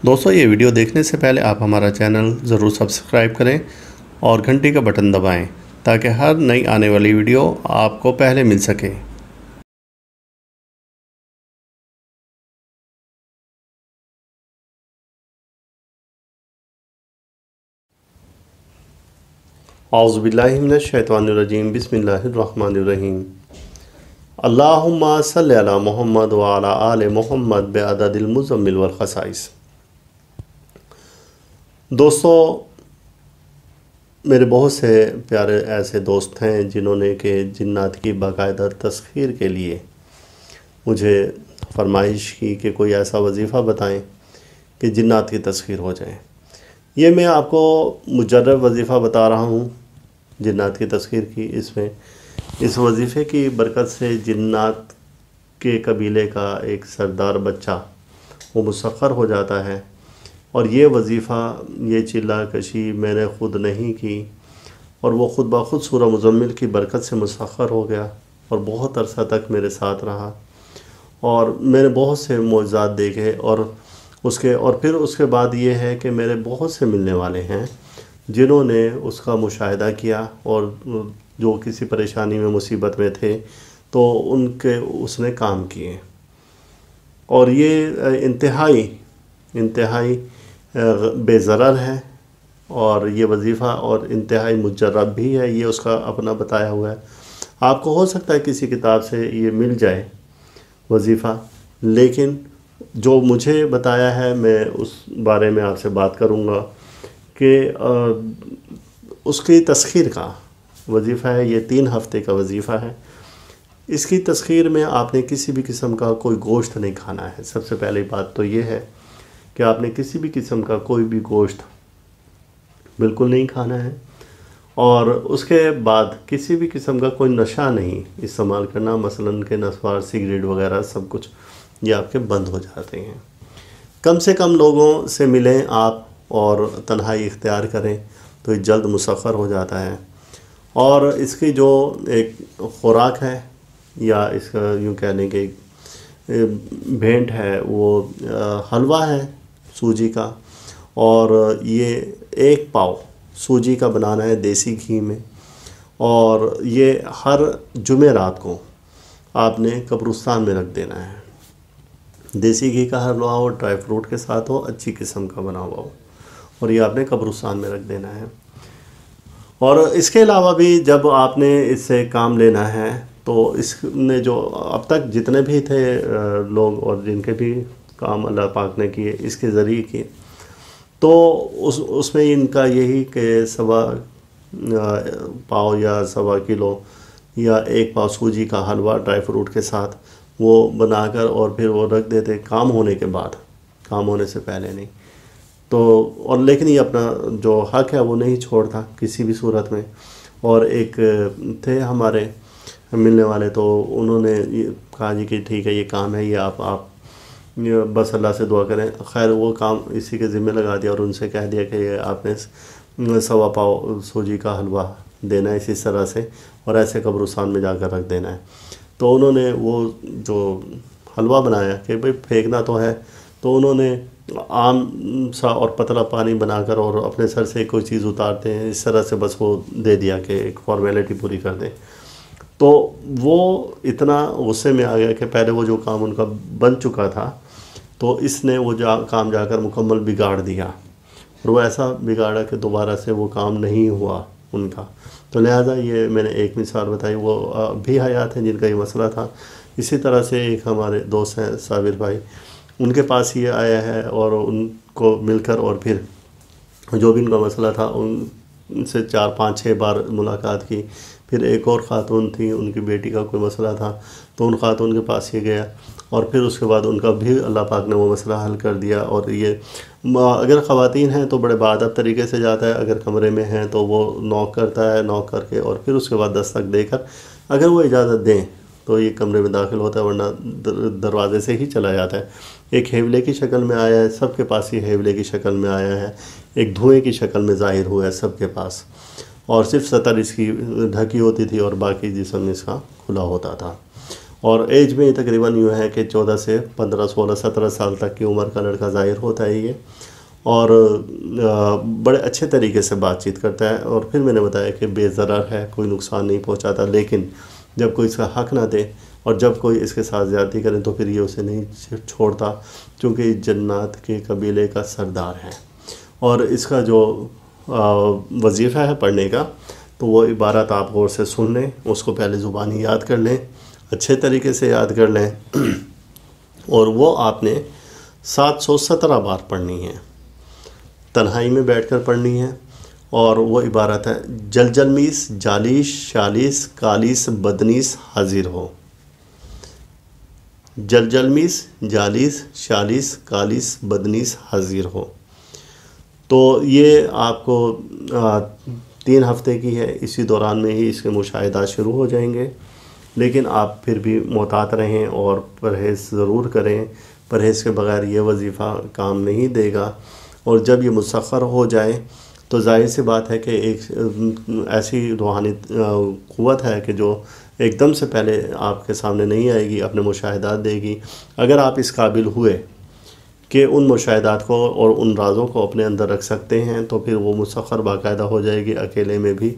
दोस्तों, ये वीडियो देखने से पहले आप हमारा चैनल ज़रूर सब्सक्राइब करें और घंटी का बटन दबाएं ताकि हर नई आने वाली वीडियो आपको पहले मिल सके। औज़ु बिल्लाहि मिनश शैतानिर रजीम, बिस्मिल्लाहिर रहमानिर रहीम। अल्लाहुम्मा सल्लि अला मुहम्मद व अला आले मुहम्मद बिअददिल मुज़म्मिल वल ख़साइस। दोस्तों, मेरे बहुत से प्यारे ऐसे दोस्त हैं जिन्होंने कि जिन्नात की बाकायदा तस्खीर के लिए मुझे फरमाइश की कि कोई ऐसा वजीफ़ा बताएं कि जिन्नात की तस्खीर हो जाए। ये मैं आपको मुजर्रब वजीफ़ा बता रहा हूँ जिन्नात की तस्खीर की। इसमें इस वजीफ़े की बरकत से जिन्नात के कबीले का एक सरदार बच्चा वो मुसख्खर हो जाता है। और ये वजीफ़ा, ये चिल्ला कशी मैंने ख़ुद नहीं की और वो ख़ुद ब खुद सूरह मुज़म्मिल की बरकत से मुसख्खर हो गया और बहुत अरसा तक मेरे साथ रहा और मैंने बहुत से मोअज़्ज़ात देखे। और फिर उसके बाद ये है कि मेरे बहुत से मिलने वाले हैं जिन्होंने उसका मुशाहिदा किया और जो किसी परेशानी में मुसीबत में थे तो उनके उसने काम किए। और ये इंतहाई बेज़रर है और ये वजीफ़ा और इंतहाई मुजर्रब भी है। ये उसका अपना बताया हुआ है। आपको हो सकता है किसी किताब से ये मिल जाए वजीफ़ा, लेकिन जो मुझे बताया है मैं उस बारे में आपसे बात करूँगा कि उसकी तस्खीर का वजीफ़ा है। ये 3 हफ़्ते का वजीफ़ा है। इसकी तस्खीर में आपने किसी भी किस्म का कोई गोश्त नहीं खाना है। सबसे पहली बात तो ये है कि आपने किसी भी किस्म का कोई भी गोश्त बिल्कुल नहीं खाना है। और उसके बाद किसी भी किस्म का कोई नशा नहीं इस्तेमाल करना, मसलन के नस्वार, सिगरेट वगैरह सब कुछ ये आपके बंद हो जाते हैं। कम से कम लोगों से मिलें आप और तन्हाई इख्तियार करें तो ये जल्द मुसख्खर हो जाता है। और इसकी जो एक ख़ुराक है या इसका यूँ कहने के भेंट है वो हलवा है सूजी का। और ये 1 पाव सूजी का बनाना है देसी घी में। और ये हर जुमेरात को आपने कब्रिस्तान में रख देना है। देसी घी का हलवा हो, ड्राई फ्रूट के साथ हो, अच्छी किस्म का बना हुआ हो, और ये आपने कब्रिस्तान में रख देना है। और इसके अलावा भी जब आपने इससे काम लेना है तो इसने जो अब तक जितने भी थे लोग और जिनके भी काम अल्लाह पाक ने किए इसके ज़रिए किए, तो उसमें इनका यही कि 1.25 पाव या 1.25 किलो या 1 पाव सूजी का हलवा ड्राई फ्रूट के साथ वो बनाकर और फिर वो रख देते काम होने के बाद, काम होने से पहले नहीं। तो और लेकिन ये अपना जो हक़ है वो नहीं छोड़ता किसी भी सूरत में। और एक थे हमारे मिलने वाले, तो उन्होंने कहा जी कि ठीक है ये काम है, ये आप बस अल्लाह से दुआ करें। खैर वो काम इसी के ज़िम्मे लगा दिया और उनसे कह दिया कि ये आपने 1.25 पाव सूजी का हलवा देना है इसी तरह से और ऐसे कब्रिस्तान में जाकर रख देना है। तो उन्होंने वो जो हलवा बनाया कि भाई फेंकना तो है, तो उन्होंने आम सा और पतला पानी बनाकर और अपने सर से कोई चीज़ उतारते हैं इस तरह से बस वो दे दिया कि एक फॉर्मेलिटी पूरी कर दें। तो वो इतना गुस्से में आ गया कि पहले वो जो काम उनका बन चुका था तो इसने वो काम जाकर मुकम्मल बिगाड़ दिया और वो ऐसा बिगाड़ा कि दोबारा से वो काम नहीं हुआ उनका। तो लिहाजा ये मैंने एक मिसाल बताई। वो भी हयात हैं जिनका ये मसला था। इसी तरह से एक हमारे दोस्त हैं साबिर भाई, उनके पास ये आया है और उनको मिलकर और फिर जो भी उनका मसला था उनसे 4, 5, 6 बार मुलाकात की। फिर एक और ख़ातून थी, उनकी बेटी का कोई मसला था तो उन ख़ातून के पास ये गया और फिर उसके बाद उनका भी अल्लाह पाक ने वो मसला हल कर दिया। और ये अगर ख़वातीन हैं तो बड़े बाअदब तरीके से जाता है, अगर कमरे में हैं तो वो नॉक करता है, नॉक करके और फिर उसके बाद दस्तक देकर अगर वो इजाज़त दें तो ये कमरे में दाखिल होता है, वरना दरवाज़े से ही चला जाता है। एक हेवले की शक्ल में आया है, सबके पास ये हेवले की शक्ल में आया है, एक धुएँ की शक्ल में ज़ाहिर हुआ है सबके पास, और सिर्फ सतर इसकी ढकी होती थी और बाकी जिस्म इसका खुला होता था। और एज में तकरीबन यूँ है कि 14 से 15, 16, 17 साल तक की उम्र का लड़का ज़ाहिर होता है ये, और बड़े अच्छे तरीके से बातचीत करता है। और फिर मैंने बताया कि बेज़रर है, कोई नुकसान नहीं पहुंचाता, लेकिन जब कोई इसका हक़ ना दे और जब कोई इसके साथ ज़्यादती करे तो फिर ये उसे नहीं छोड़ता, क्योंकि जन्नात के कबीले का सरदार है। और इसका जो वजीफ़ा है पढ़ने का, तो वो इबारत आप गौर से सुन लें, उसको पहले ज़ुबानी याद कर लें, अच्छे तरीके से याद कर लें, और वो आपने 717 बार पढ़नी है, तन्हाई में बैठकर पढ़नी है। और वो इबारत है, जलजलमीस जालिस शालिस कालिस बदनीस हाजिर हो। जलजलमीस जालिस शालिस कालिस बदनीस हाजिर हो। तो ये आपको 3 हफ़्ते की है, इसी दौरान में ही इसके मुशाहिदात शुरू हो जाएंगे। लेकिन आप फिर भी मोहतात रहें और परहेज़ ज़रूर करें। परहेज़ के बग़ैर ये वजीफ़ा काम नहीं देगा। और जब ये मुसख्खर हो जाए तो ज़ाहिर सी बात है कि एक ऐसी रूहानी क़ुव्वत है कि जो एकदम से पहले आपके सामने नहीं आएगी, अपने मुशाहिदात देगी। अगर आप इस काबिल हुए कि उन मुशाहिदात को और उन राज़ों को अपने अंदर रख सकते हैं, तो फिर वो मुसख्खर बाकायदा हो जाएगी। अकेले में भी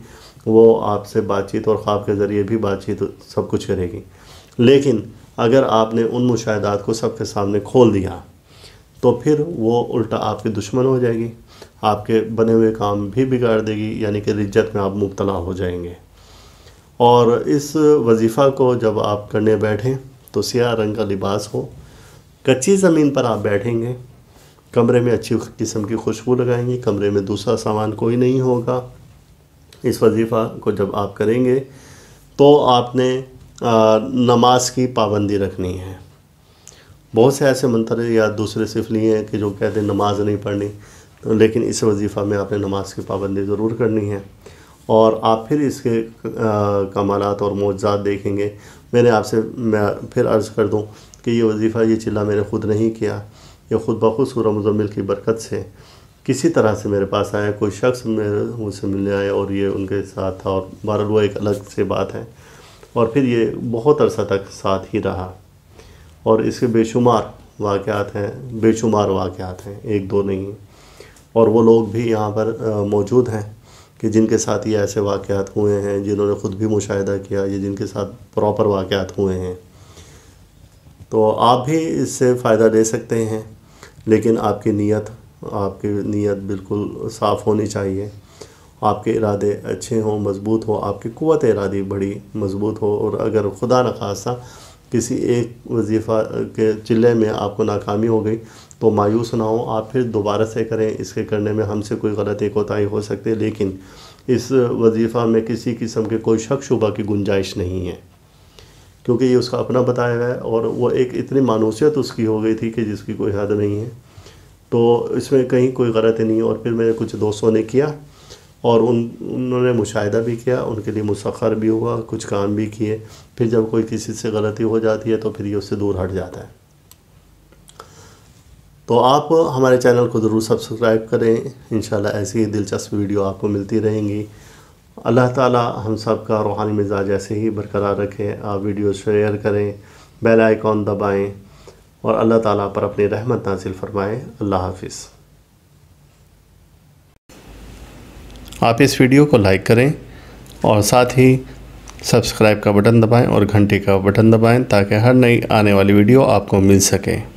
वो आपसे बातचीत और ख़्वाब के ज़रिए भी बातचीत सब कुछ करेगी। लेकिन अगर आपने उन मुशाहिदात को सबके सामने खोल दिया तो फिर वो उल्टा आपके दुश्मन हो जाएगी, आपके बने हुए काम भी बिगाड़ देगी, यानी कि रिज्जत में आप मुब्तला हो जाएंगे। और इस वजीफ़ा को जब आप करने बैठें तो सियाह रंग का लिबास हो, कच्ची ज़मीन पर आप बैठेंगे, कमरे में अच्छी किस्म की खुशबू लगाएंगे, कमरे में दूसरा सामान कोई नहीं होगा। इस वजीफ़ा को जब आप करेंगे तो आपने नमाज की पाबंदी रखनी है। बहुत से ऐसे मंत्र या दूसरे सिफली हैं कि जो कहते हैं नमाज नहीं पढ़नी, लेकिन इस वजीफ़ा में आपने नमाज की पाबंदी ज़रूर करनी है। और आप फिर इसके कमालात और मौजज़ात देखेंगे। मैं फिर अर्ज़ कर दूं कि ये वजीफ़ा, ये चिल्ला मैंने ख़ुद नहीं किया, ये ख़ुद बख़ुद सूरह मुज़म्मिल की बरकत से किसी तरह से मेरे पास आया, कोई शख्स मुझसे मिलने आया और ये उनके साथ था, और बहरहाल वो एक अलग से बात है। और फिर ये बहुत अरसा तक साथ ही रहा, और इसके बेशुमार वाक़यात हैं, एक दो नहीं। और वो लोग भी यहाँ पर मौजूद हैं कि जिनके साथ ये ऐसे वाक़यात हुए हैं, जिन्होंने ख़ुद भी मुशाहिदा किया, ये जिनके साथ प्रॉपर वाक़यात हुए हैं। तो आप भी इससे फ़ायदा ले सकते हैं, लेकिन आपकी नीयत बिल्कुल साफ़ होनी चाहिए। आपके इरादे अच्छे हों, मज़बूत हो, आपकी क़ुव्वत इरादी बड़ी मज़बूत हो। और अगर खुदा न खास्ता किसी एक वजीफ़ा के चिल्ले में आपको नाकामी हो गई तो मायूस ना हो, आप फिर दोबारा से करें। इसके करने में हमसे कोई गलती कोताही हो सकती है, लेकिन इस वजीफ़ा में किसी किस्म के कोई शक शुबा की गुंजाइश नहीं है, क्योंकि ये उसका अपना बताया गया है। और वो एक इतनी मानूसियत उसकी हो गई थी कि जिसकी कोई हद नहीं है। तो इसमें कहीं कोई गलती नहीं। और फिर मेरे कुछ दोस्तों ने किया और उन्होंने मुशाहिदा भी किया, उनके लिए मुसख्खर भी हुआ, कुछ काम भी किए। फिर जब कोई किसी से गलती हो जाती है तो फिर ये उससे दूर हट जाता है। तो आप हमारे चैनल को ज़रूर सब्सक्राइब करें। इंशाल्लाह ऐसी ही दिलचस्प वीडियो आपको मिलती रहेंगी। अल्लाह ताला हम सब का रूहानी मिजाज ऐसे ही बरकरार रखे। आप वीडियो शेयर करें, बेल आइकॉन दबाएं, और अल्लाह ताला पर अपनी रहमत नाज़िल फरमाएं। अल्लाह हाफिज़। आप इस वीडियो को लाइक करें और साथ ही सब्सक्राइब का बटन दबाएं और घंटी का बटन दबाएं, ताकि हर नई आने वाली वीडियो आपको मिल सके।